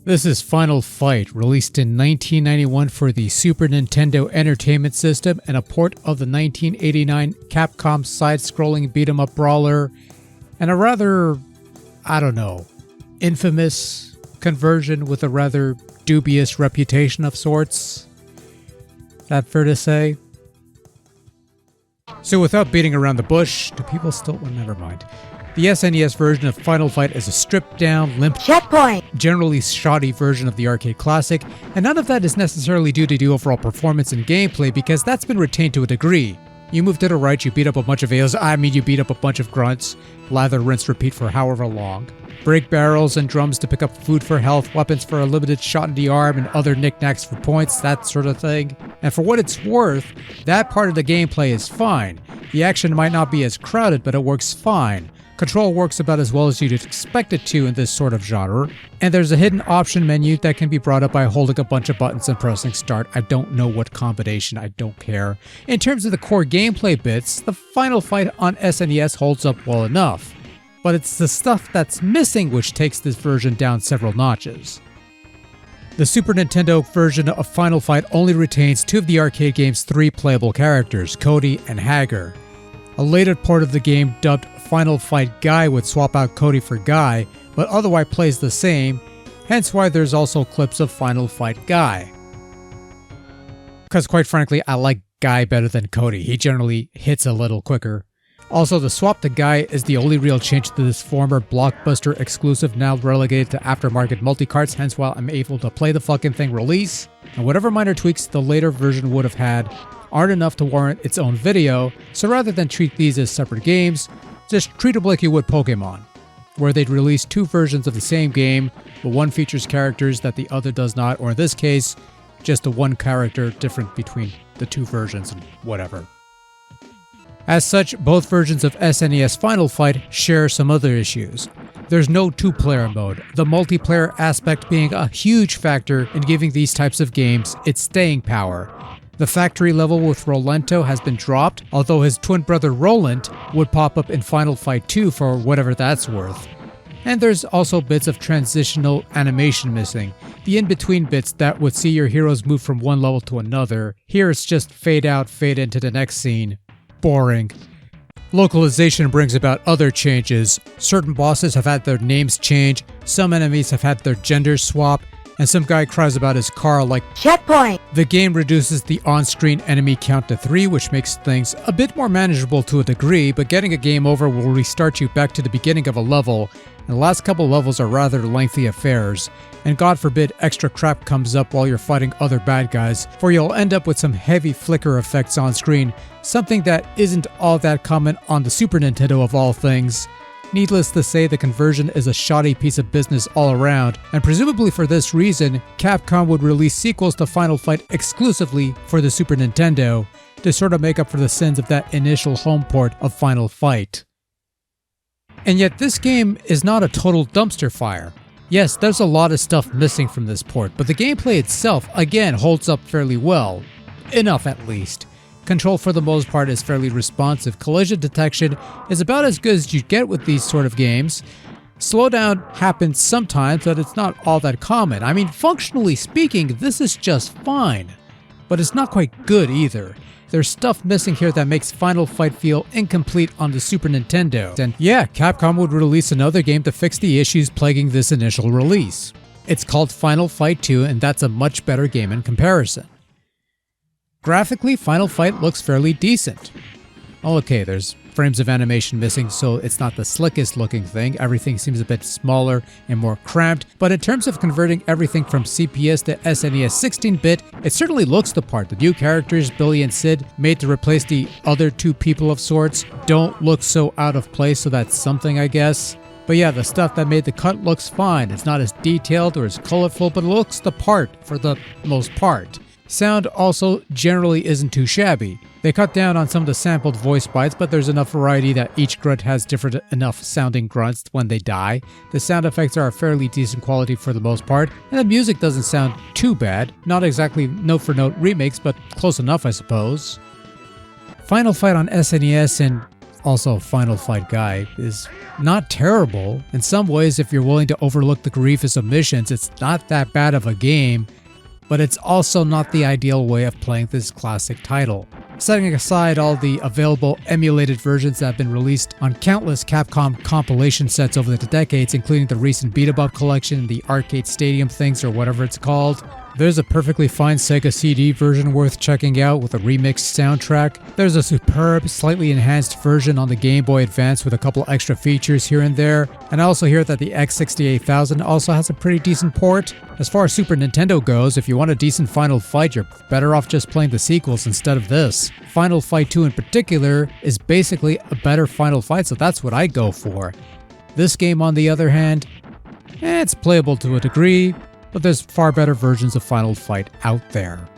This is Final Fight, released in 1991 for the Super Nintendo Entertainment System and a port of the 1989 Capcom side-scrolling beat-em-up brawler, and a rather, infamous conversion with a rather dubious reputation of sorts. That fair to say? So without beating around the bush, do people still... Well, never mind. The SNES version of Final Fight is a stripped-down, limp, checkpoint, generally shoddy version of the arcade classic, and none of that is necessarily due to the overall performance and gameplay because that's been retained to a degree. You move to the right, you beat up a bunch of AOs, you beat up a bunch of grunts, lather, rinse, repeat for however long. Break barrels and drums to pick up food for health, weapons for a limited shot in the arm, and other knickknacks for points, that sort of thing. And for what it's worth, that part of the gameplay is fine. The action might not be as crowded, but it works fine. Control works about as well as you'd expect it to in this sort of genre, and there's a hidden option menu that can be brought up by holding a bunch of buttons and pressing start. I don't know what combination, I don't care. In terms of the core gameplay bits, the Final Fight on SNES holds up well enough, but it's the stuff that's missing which takes this version down several notches. The Super Nintendo version of Final Fight only retains two of the arcade game's three playable characters, Cody and Hager. A later port of the game dubbed Final Fight Guy would swap out Cody for Guy, but otherwise plays the same, hence why there's also clips of Final Fight Guy. Because quite frankly, I like Guy better than Cody, he generally hits a little quicker. Also, the swap to Guy is the only real change to this former Blockbuster exclusive now relegated to aftermarket multi-carts, hence why I'm able to play the fucking thing release, and whatever minor tweaks the later version would have had aren't enough to warrant its own video, so rather than treat these as separate games, just treat them like you would Pokemon, where they'd release two versions of the same game, but one features characters that the other does not, or in this case, just a one character different between the two versions and whatever. As such, both versions of SNES Final Fight share some other issues. There's no two-player mode, the multiplayer aspect being a huge factor in giving these types of games its staying power. The factory level with Rolento has been dropped, although his twin brother Roland would pop up in Final Fight 2 for whatever that's worth. And there's also bits of transitional animation missing, the in-between bits that would see your heroes move from one level to another. Here it's just fade out, fade into the next scene. Boring. Localization brings about other changes. Certain bosses have had their names change, some enemies have had their genders swap, and some guy cries about his car like checkpoint. The game reduces the on-screen enemy count to 3, which makes things a bit more manageable to a degree, but getting a game over will restart you back to the beginning of a level, and the last couple levels are rather lengthy affairs, and God forbid extra crap comes up while you're fighting other bad guys, for you'll end up with some heavy flicker effects on screen, something that isn't all that common on the Super Nintendo of all things. Needless to say, the conversion is a shoddy piece of business all around, and presumably for this reason, Capcom would release sequels to Final Fight exclusively for the Super Nintendo, to sort of make up for the sins of that initial home port of Final Fight. And yet this game is not a total dumpster fire. Yes, there's a lot of stuff missing from this port, but the gameplay itself, again, holds up fairly well. Enough at least. Control for the most part is fairly responsive. Collision detection is about as good as you get with these sort of games. Slowdown happens sometimes, but it's not all that common. I mean, functionally speaking, this is just fine. But it's not quite good either. There's stuff missing here that makes Final Fight feel incomplete on the Super Nintendo. And yeah, Capcom would release another game to fix the issues plaguing this initial release. It's called Final Fight 2, and that's a much better game in comparison. Graphically, Final Fight looks fairly decent. Oh, okay, there's frames of animation missing, so it's not the slickest looking thing. Everything seems a bit smaller and more cramped, but in terms of converting everything from CPS to SNES 16-bit, it certainly looks the part. The new characters, Billy and Sid, made to replace the other two people of sorts, don't look so out of place, so that's something, I guess. But yeah, the stuff that made the cut looks fine. It's not as detailed or as colorful, but it looks the part for the most part. Sound also generally isn't too shabby. They cut down on some of the sampled voice bites, but there's enough variety that each grunt has different enough sounding grunts when they die. The sound effects are a fairly decent quality for the most part, and the music doesn't sound too bad. Not exactly note-for-note remakes, but close enough, I suppose. Final Fight on SNES and also a Final Fight guy, is not terrible. In some ways, if you're willing to overlook the grievous omissions, it's not that bad of a game, but it's also not the ideal way of playing this classic title. Setting aside all the available emulated versions that have been released on countless Capcom compilation sets over the decades, including the recent Beat 'em Up collection, the Arcade Stadium things, or whatever it's called, there's a perfectly fine Sega CD version worth checking out with a remixed soundtrack. There's a superb, slightly enhanced version on the Game Boy Advance with a couple extra features here and there. And I also hear that the X68000 also has a pretty decent port. As far as Super Nintendo goes, if you want a decent Final Fight, you're better off just playing the sequels instead of this. Final Fight 2 in particular is basically a better Final Fight, so that's what I go for. This game, on the other hand, it's playable to a degree, but there's far better versions of Final Fight out there.